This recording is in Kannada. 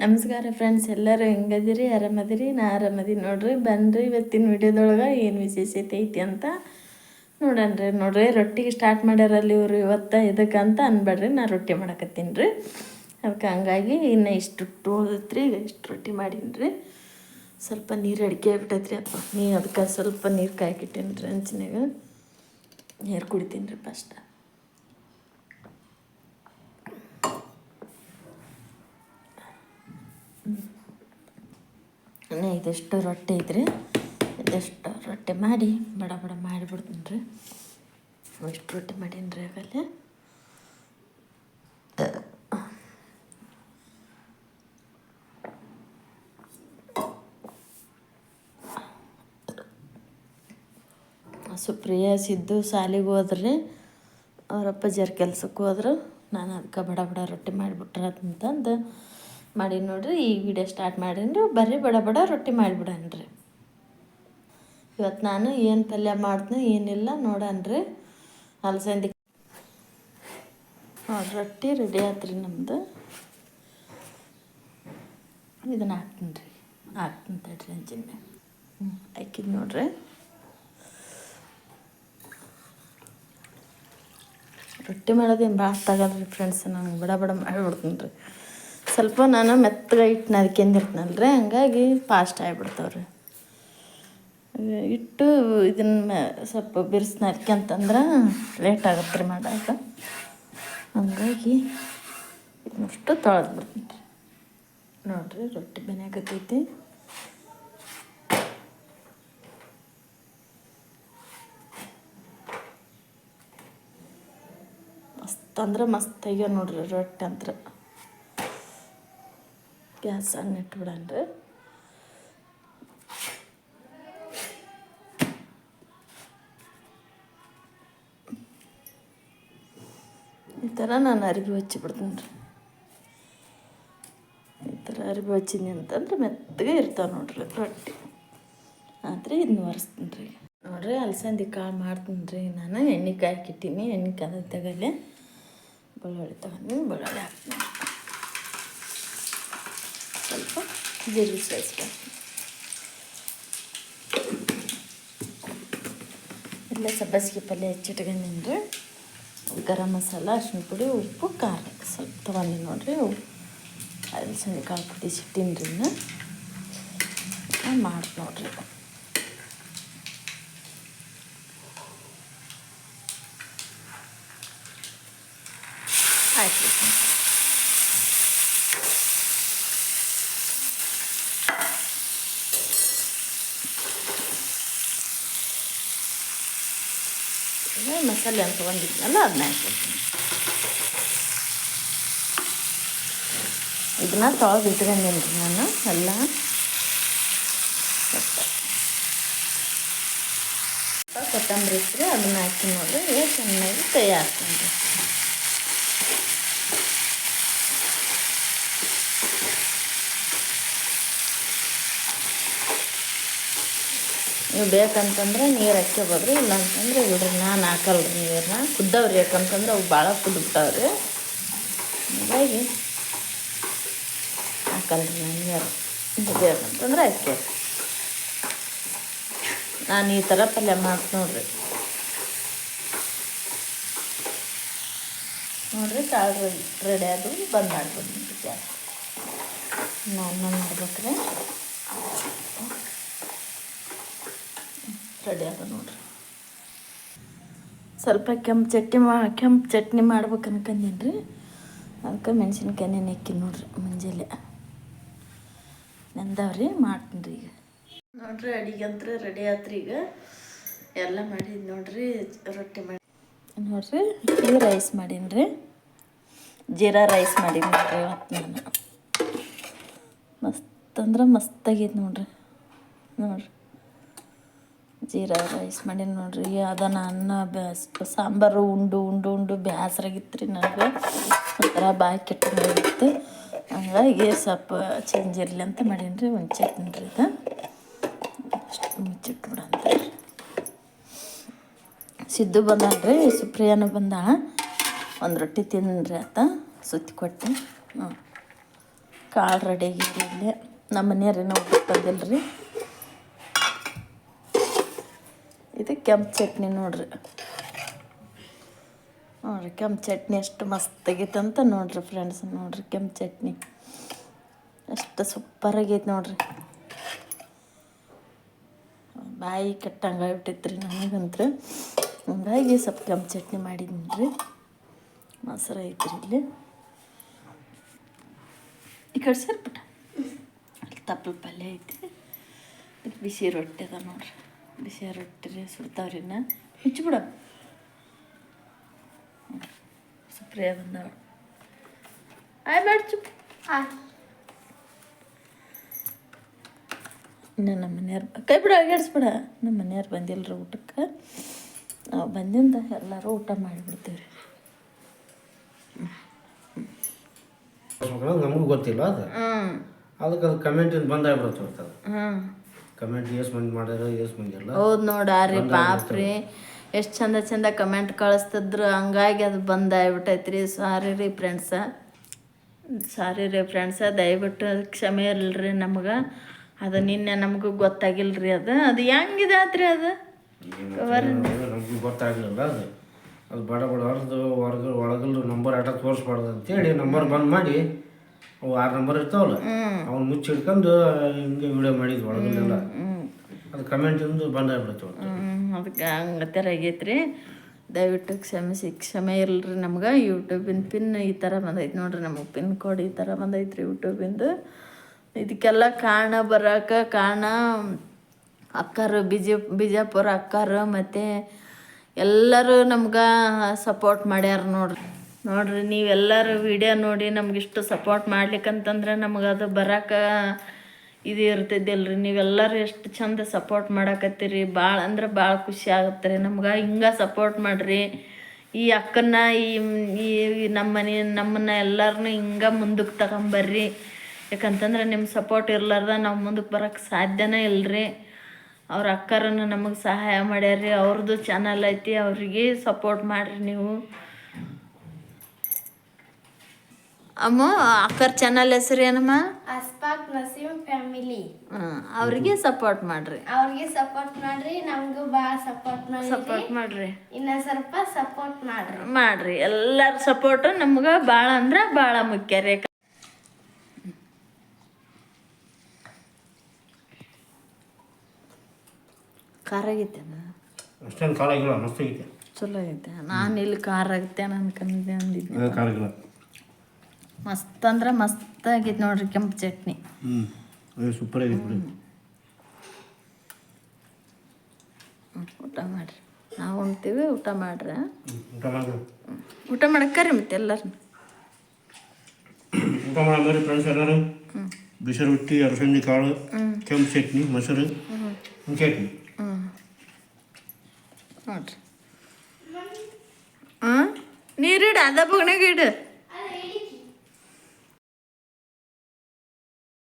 ನಮಸ್ಕಾರ ಫ್ರೆಂಡ್ಸ್, ಎಲ್ಲರೂ ಹೆಂಗದಿರಿ? ಆರಾಮದಿರಿ? ನಾ ಆರಾಮದಿ ನೋಡ್ರಿ. ಬನ್ನಿರಿ ಇವತ್ತಿನ ವಿಡಿಯೋದೊಳಗೆ ಏನು ವಿಶೇಷತೆ ಐತಿ ಅಂತ ನೋಡ್ರಿ. ರೊಟ್ಟಿಗೆ ಸ್ಟಾರ್ಟ್ ಮಾಡ್ಯಾರಲ್ಲಿ ಇವರು ಇವತ್ತು. ಇದಕ್ಕಂತ ಅನ್ಬೇಡ್ರಿ, ನಾ ರೊಟ್ಟಿ ಮಾಡಕತ್ತೀನಿ ರೀ. ಅದಕ್ಕೆ ಹಂಗಾಗಿ ಇನ್ನು ಇಷ್ಟು ಹೋದತ್ರಿ. ಈಗ ಇಷ್ಟು ರೊಟ್ಟಿ ಮಾಡೀನಿ ರೀ. ಸ್ವಲ್ಪ ನೀರು ಅಡಿಕೆ ಆಗ್ಬಿಟ್ಟೈತ್ರಿ. ಅದಕ್ಕೆ ಸ್ವಲ್ಪ ನೀರು ಕಾಯ್ಕಿಟ್ಟೀನಿ ರೀ. ಹಂಚಿನಾಗ ನೀರು ಕುಡಿತೀನಿ ರೀ ಫಸ್ಟ್. ಇದೆಷ್ಟು ರೊಟ್ಟಿ ಐತ್ರಿ. ಇದೆಷ್ಟು ರೊಟ್ಟಿ ಮಾಡಿ ಬಡ ಬಡ ಮಾಡಿಬಿಡ್ತೀನಿ ರೀ. ಇಷ್ಟು ರೊಟ್ಟಿ ಮಾಡೀನಿ ರೀ. ಆಗಲ್ಲೇ ಸುಪ್ರಿಯ ಸಿದ್ದು ಶಾಲಿಗೆ ಹೋದ್ರಿ. ಅವರಪ್ಪ ಕೆಲ್ಸಕ್ಕೆ ಹೋದ್ರು. ನಾನು ಅದಕ್ಕೆ ಬಡ ಬಡ ರೊಟ್ಟಿ ಮಾಡಿಬಿಟ್ರೆ ಅಂತಂದು ಮಾಡಿ ನೋಡ್ರಿ. ಈ ವಿಡಿಯೋ ಸ್ಟಾರ್ಟ್ ಮಾಡೀನಿ ರೀ. ಬರ್ರಿ ಬಡ ಬಡ ರೊಟ್ಟಿ ಮಾಡಿಬಿಡನ್ರಿ. ಇವತ್ತು ನಾನು ಏನು ಪಲ್ಯ ಮಾಡ್ತೀನಿ ಏನಿಲ್ಲ ನೋಡನ್ರಿ. ಅಲಸಂದಿ ರೊಟ್ಟಿ ರೆಡಿ ಆತ್ರಿ ನಮ್ಮದು. ಇದನ್ನು ಹಾಕ್ತೀನಿ ತಡ್ರಿ ಹಂಚಿನ ಹಾಕಿದ್ ನೋಡ್ರಿ. ರೊಟ್ಟಿ ಮಾಡೋದೇನು ಭಾಳ ತಗಲ್ರಿ ಫ್ರೆಂಡ್ಸ್. ನಂಗೆ ಬಡ ಬಡ ಮಾಡಿಬಿಡ್ತೀನಿ ರೀ. ಸ್ವಲ್ಪ ನಾನು ಮೆತ್ತಗೆ ಹಿಟ್ಟು ನದ್ಕೊಂಡಿರ್ತೀನಲ್ಲ ರೀ, ಹಂಗಾಗಿ ಫಾಸ್ಟ್ ಆಗಿಬಿಡ್ತಾವ್ರಿ. ಹಿಟ್ಟು ಇದನ್ನ ಸ್ವಲ್ಪ ಬಿರ್ಸಿ ನದ್ಕೊಂತಂದ್ರೆ ಲೇಟ್ ಆಗತ್ತೆ ರೀ ಮಾಡಾಕ. ಹಂಗಾಗಿ ಇದನ್ನಷ್ಟು ತೊಳೆದು ಬಿಡ್ತೀನಿ ರೀ. ನೋಡಿರಿ ರೊಟ್ಟಿ ಬೆನ್ಯಾಕತ್ತೈತಿ. ಮಸ್ತ್ ಅಂದ್ರೆ ಮಸ್ತ್ ಆಗ್ಯಾವ ನೋಡ್ರಿ ರೊಟ್ಟಿ ಅಂತ. ಗ್ಯಾಸ್ ಸಣ್ಣ ಇಟ್ಬಿಡನ್ರಿ. ಈ ಥರ ನಾನು ಅರಿವಿ ಹಚ್ಚಿಬಿಡ್ತೀನಿ ರೀ. ಈ ಥರ ಅರಿವಿ ಹಚ್ಚಿನಿ ಅಂತಂದ್ರೆ ಮೆತ್ತಗೆ ಇರ್ತಾವೆ ನೋಡ್ರಿ ರೊಟ್ಟಿ. ಆದರೆ ಇದನ್ನ ಒರೆಸ್ತೀನಿ ರೀ. ನೋಡ್ರಿ ಅಲಸಂದಿ ಕಾಳು ಮಾಡ್ತೀನಿ ರೀ. ನಾನು ಎಣ್ಣೆ ಕಾಯ್ಕಿಟ್ಟೀನಿ. ಎಣ್ಣೆ ಕಾದ ತಗಲೆ ಬೆಳ್ಳುಳ್ಳಿ ತಗೊಂಡು ಬೆಳ್ಳುಳ್ಳಿ ಹಾಕ್ತೀನಿ. ಸ್ವಲ್ಪ ಜೀರಿಗೆ ಸೇರಿಸ್ತೀನಿ. ಇಲ್ಲ ಸಬ್ಬಸಿಗೆ ಪಲ್ಯ ಹೆಚ್ಚಿಟ್ಕೊಂಡೀನಿ ರೀ. ಗರಂ ಮಸಾಲ, ಅರಿಶಿನ ಪುಡಿ, ಉಪ್ಪು, ಖಾರ ಸ್ವಲ್ಪ ತೊಗೊಂಡಿನಿ ನೋಡ್ರಿ. ಅಲಸಂದಿ ಕಾಳು ಕುದಿಸಿಟ್ಟಿನಿ ರೀ. ಮಾಡಿ ನೋಡ್ರಿ. ಆಯ್ತು. ಮಸಾಲೆ ಅಂತ ತೊಗೊಂಡಿದ್ನಲ್ಲ ಅದನ್ನ ಹಾಕ್ಬಿಡ್ತೀನಿ. ಇದನ್ನ ತೊಳೆದು ಇಟ್ಕೊಂಡೀನಿ ರೀ ನಾನು ಎಲ್ಲ. ಕೊತ್ತಂಬರಿ ಇಟ್ಟರೆ ಅದನ್ನ ಹಾಕಿ ನೋಡ್ರಿ. ಈಗ ಚೆನ್ನಾಗಿ ಕೈ ಹಾಕ್ತೀನಿ ರೀ. ನೀವು ಬೇಕಂತಂದ್ರೆ ನೀರು ಹಾಕ್ಕೋಬೋದ್ರಿ. ಇಲ್ಲ ಅಂತಂದ್ರೆ ಬಿಡ್ರಿ. ನಾನು ಹಾಕಲ್ರಿ ನೀರನ್ನ. ಕುದ್ದವ್ರಿ, ಯಾಕಂತಂದ್ರೆ ಅವು ಭಾಳ ಕುದ್ಬಿಟ್ಟವ್ರಿ. ಹಾಗಾಗಿ ಹಾಕಲ್ರಿ ನಾನು ನೀರು. ಬೇಕಂತಂದ್ರೆ ಹಾಕ್ಯರಿ. ನಾನು ಈ ಥರ ಪಲ್ಯ ಮಾಡ್ತೀನಿ ನೋಡ್ರಿ. ನೋಡ್ರಿ ಕಾಳು ರೆಡಿ ಆದವು. ಬಂದ್ ಮಾಡ್ಬಿಡ್ತೀನಿ ಗ್ಯಾಸ್. ನಾನು ಮಾಡ್ಬೇಕ್ರಿ. ರೆಡಿ ಆದ ನೋಡ್ರಿ. ಸ್ವಲ್ಪ ಕೆಂಪು ಚಟ್ನಿ ಮಾಡ್ಬೇಕು ಅನ್ಕಂದೀನಿ ರೀ. ಅದಕ್ಕೆ ಮೆಣಸಿನ್ಕಾಯಿ ನೆಕ್ಕಿ ನೋಡ್ರಿ. ಮುಂಜಾನೆ ನೆಂದವ್ರಿ. ಮಾಡ್ತೀನಿ ರೀ ಈಗ. ನೋಡ್ರಿ ಅಡಿಗೆ ಅಂತ ರೆಡಿ ಆತ್ರಿ. ಈಗ ಎಲ್ಲ ಮಾಡಿದ್ದು ನೋಡ್ರಿ. ರೊಟ್ಟಿ ಮಾಡಿ ನೋಡ್ರಿ. ಈ ರೈಸ್ ಮಾಡೀನಿ ರೀ. ಜೀರಾ ರೈಸ್ ಮಾಡೀನಿ ನೋಡ್ರಿ ಇವತ್ತು ನಾನು. ಮಸ್ತ್ ಅಂದ್ರೆ ಮಸ್ತಾಗೈತೆ ನೋಡ್ರಿ. ಜೀರಾ ರೈಸ್ ಮಾಡೀನಿ ನೋಡ್ರಿ. ಅದನ್ನು ಅನ್ನ ಸಾಂಬಾರು ಉಂಡು ಬೇಸರಾಗಿತ್ತು ರೀ ನನಗೆ. ಒಂಥರ ಬಾಯಿ ಕೆಟ್ಟಂಗಾಗಿತ್ತು. ಹಂಗಾಗಿ ಸ್ವಲ್ಪ ಚೇಂಜ್ ಇರಲಿ ಅಂತ ಮಾಡೀನಿ ರೀ. ಒಂದು ಚಟ್ನಿ ರೀ ಇದು. ಅಷ್ಟು ಮುಚ್ಚಿಟ್ಬಿಡಂತ. ಸಿದ್ದು ಬಂದಾಳ್ರಿ. ಸುಪ್ರಿಯಾನು ಬಂದಾಳ. ಒಂದು ರೊಟ್ಟಿ ತಿಂದ್ರಿ ಆತ ಸುತ್ತಿ ಕೊಟ್ಟು. ಕಾಳು ರೆಡಿ ಆಗಿರಲಿ. ನಮ್ಮ ಮನೆಯವ್ರೇನೋ ಊಟಕ್ಕೆ ಬಂದಿಲ್ಲ ರೀ. ಇದು ಕೆಂಪು ಚಟ್ನಿ ನೋಡ್ರಿ. ಕೆಂಪು ಚಟ್ನಿ ಎಷ್ಟು ಮಸ್ತಾಗೈತೆ ಅಂತ ನೋಡ್ರಿ ಫ್ರೆಂಡ್ಸ್. ನೋಡ್ರಿ ಕೆಂಪು ಚಟ್ನಿ ಎಷ್ಟು ಸೂಪರಾಗೈತೆ ನೋಡ್ರಿ. ಬಾಯಿ ಕೆಟ್ಟಂಗೆ ಆಗ್ಬಿಟ್ಟಿತ್ತು ರೀ ನನಗಂತೂ. ಹಂಗಾಗಿ ಸ್ವಲ್ಪ ಕೆಂಪು ಚಟ್ನಿ ಮಾಡಿದ್ದೀನಿ ರೀ. ಮೊಸರು ಐತ್ರಿ ಇಲ್ಲಿ. ಈ ಕಡೆ ಸೇರ್ಬಿಟ್ಟ. ಅಲ್ಲಿ ತಪ್ಪಲು ಪಲ್ಯ ಐತಿ. ಬಿಸಿ ರೊಟ್ಟಿ ಅದ ನೋಡ್ರಿ. ಬಿಸಿ ರೊಟ್ಟಿ ರೀ ಸುಡ್ತಾವ್ರಿ. ಮುಚ್ಚಿಬಿಡ. ಸುಪ್ರಿಯ ಬಂದವ. ಬೇಡ ಚುಪ್. ಇನ್ನು ನಮ್ಮ ಮನೆಯವ್ರು ಕೈ ಬಿಡ ಅಗಾಡಿಸ್ಬಿಡ. ನಮ್ಮ ಮನೆಯವ್ರು ಬಂದಿಲ್ಲರಿ ಊಟಕ್ಕೆ. ನಾವು ಬಂದಿಂದ ಎಲ್ಲರೂ ಊಟ ಮಾಡಿಬಿಡ್ತೀವಿ ರೀ. ನಮಗೂ ಗೊತ್ತಿಲ್ಲ ಅದು. ಅದಕ್ಕೆ ಅದು ಕಮೆಂಟ್ ಬಂದಾಗ್ಬಿಡುತ್ತೆ. ಕಮೆಂಟ್ ಎಷ್ಟು ಮಂದಿ ಮಾಡ್ಯಾರ ಎಷ್ಟು ಮಂದಿ ಇಲ್ಲ. ಹೌದು ನೋಡ್ರಿ ಪಾಪ್ರಿ ಎಷ್ಟು ಚಂದ ಚಂದ ಕಮೆಂಟ್ ಕಳಿಸ್ತಿದ್ರು. ಹಂಗಾಗಿ ಅದು ಬಂದಾಗ್ಬಿಟ್ಟೈತ್ರಿ. ಸಾರಿ ರೀ ಫ್ರೆಂಡ್ಸ ದಯವಿಟ್ಟು ಕ್ಷಮೆ ಇರಲ್ರಿ ನಮ್ಗೆ. ಅದು ನಿನ್ನೆ ನಮಗೂ ಗೊತ್ತಾಗಿಲ್ರಿ. ಅದು ಹೆಂಗಿದೆ ಆತ್ರಿ ಅದು ನಮಗೂ ಗೊತ್ತಾಗಲಿಲ್ಲ. ಅದು ಬಡ ಹೊರದು ಒಳಗಲ್ಲು ನಂಬರ್ ಆಟ ತೋರಿಸ್ಬಾರ್ದು ಅಂತೇಳಿ ನಂಬರ್ ಬಂದ್ ಮಾಡಿ ಅವು 6 ನಂಬರ್ ಇರ್ತಾವಲ್ಲ ಅವ್ನು ಮುಚ್ಚಿ ಹಿಡ್ಕೊಂಡು ಹಿಂಗೆ ವಿಡಿಯೋ ಮಾಡಿದ್ವಿ ಒಳಗಲ್ಲೆಲ್ಲ. ಅದು ಕಮೆಂಟಿಂದು ಬಂದಾಗ್ಬಿಡ್ತು. ಅದಕ್ಕೆ ಹಂಗೆ ಥರ ಆಗೈತ್ರಿ. ದಯವಿಟ್ಟು ಕ್ಷಮೆ ಇರಲ್ರಿ ನಮ್ಗೆ. ಯೂಟ್ಯೂಬಿನ ಪಿನ್ ಈ ಥರ ಬಂದೈತೆ ನೋಡ್ರಿ. ನಮಗೆ ಪಿನ್ ಕೋಡ್ ಈ ಥರ ಬಂದೈತ್ರಿ ಯೂಟ್ಯೂಬಿಂದು. ಇದಕ್ಕೆಲ್ಲ ಕಾರಣ ಅಕ್ಕರು ಬಿಜಾಪುರ ಅಕ್ಕರು ಮತ್ತು ಎಲ್ಲರೂ ನಮ್ಗೆ ಸಪೋರ್ಟ್ ಮಾಡ್ಯಾರ ನೋಡ್ರಿ. ನೀವೆಲ್ಲರೂ ವಿಡಿಯೋ ನೋಡಿ ನಮಗಿಷ್ಟು ಸಪೋರ್ಟ್ ಮಾಡ್ಲಿಕ್ಕಂತಂದ್ರೆ ನಮ್ಗೆ ಅದು ಬರೋಕೆ ಇದು ಇರ್ತಿದ್ದಿಲ್ರಿ. ನೀವೆಲ್ಲರೂ ಎಷ್ಟು ಚಂದ ಸಪೋರ್ಟ್ ಮಾಡಕತ್ತೀರಿ. ಭಾಳ ಅಂದ್ರೆ ಭಾಳ ಖುಷಿ ಆಗುತ್ತೆ ರೀ ನಮ್ಗೆ. ಹಿಂಗೆ ಸಪೋರ್ಟ್ ಮಾಡಿರಿ. ಈ ಅಕ್ಕನ್ನ ಈ ನಮ್ಮನ್ನ ಎಲ್ಲರನ್ನೂ ಹಿಂಗೆ ಮುಂದಕ್ಕೆ ತಗೊಂಬರ್ರಿ. ಯಾಕಂತಂದ್ರೆ ನಿಮ್ಮ ಸಪೋರ್ಟ್ ಇರ್ಲಾರ್ದ ನಾವು ಮುಂದಕ್ಕೆ ಬರೋಕ್ಕೆ ಸಾಧ್ಯನೇ ಇಲ್ಲರಿ. ಅವ್ರ ಅಕ್ಕರನ್ನು ನಮಗೆ ಸಹಾಯ ಮಾಡ್ಯಾರ್ರಿ. ಅವ್ರದ್ದು ಚಾನಲ್ ಐತಿ, ಅವ್ರಿಗೆ ಸಪೋರ್ಟ್ ಮಾಡಿರಿ ನೀವು. ಅಮ್ಮ ಅಕ್ಕರ ಚಾನಲ್ ಹೆಸರು ಏನಮ್ಮ? ಅಸ್ಫಾಕ್ ನಸೀಮ್ ಫ್ಯಾಮಿಲಿ. ಅವ್ರಿಗೆ ಸಪೋರ್ಟ್ ಮಾಡ್ರಿ. ನಮಗೂ ಭಾಳ ಸಪೋರ್ಟ್ ಮಾಡ್ರಿ. ಇನ್ನ ಸ್ವಲ್ಪ ಸಪೋರ್ಟ್ ಮಾಡ್ರಿ. ಎಲ್ಲರ ಸಪೋರ್ಟ್ ನಮ್ಗೆ ಭಾಳ ಅಂದ್ರೆ ಭಾಳ ಮುಖ್ಯ ರೀ. ಖಾರ ಆಗೈತೇನ? ಅಷ್ಟೇನು ಖಾರ ಆಗಿಲ್ಲ, ಮಸ್ತ್ ಆಗೈತೆ. ಚಲೋ ಆಗೈತೆ. ನಾನು ಇಲ್ಲಿ ಖಾರ ಆಗತ್ತೇನೆ ಅನ್ಕೊಂಡಿದ್ದೆ ಅಂದಿದ್ದೆ. ಖಾರ ಆಗಿಲ್ಲ. ಮಸ್ತ್ ಅಂದ್ರೆ ಮಸ್ತ್ ಆಗೈತೆ ನೋಡ್ರಿ ಕೆಂಪು ಚಟ್ನಿ. ಸೂಪರ್ ಆಗೈತೆ ಬಿಡಿ. ಊಟ ಮಾಡಿರಿ. ನಾವು ಉಣ್ತೀವಿ, ಊಟ ಮಾಡ್ರಿ. ಊಟ ಮಾಡಕ್ಕರಿ ಮತ್ತೆ ಎಲ್ಲರೂ ಊಟ ಮಾಡಿ ಫ್ರೆಂಡ್ಸ್ ಎಲ್ಲರೂ. ಬಿಸಿ ರೊಟ್ಟಿ, ಅಲಸಂದಿ ಕಾಳು, ಕೆಂಪು ಚಟ್ನಿ, ಮೊಸರು, ಚಟ್ನಿ ನೋಡ್ರಿ. ನೀರಿಡು ಅದ ಬಗ್ನಾಗ ಇಡು.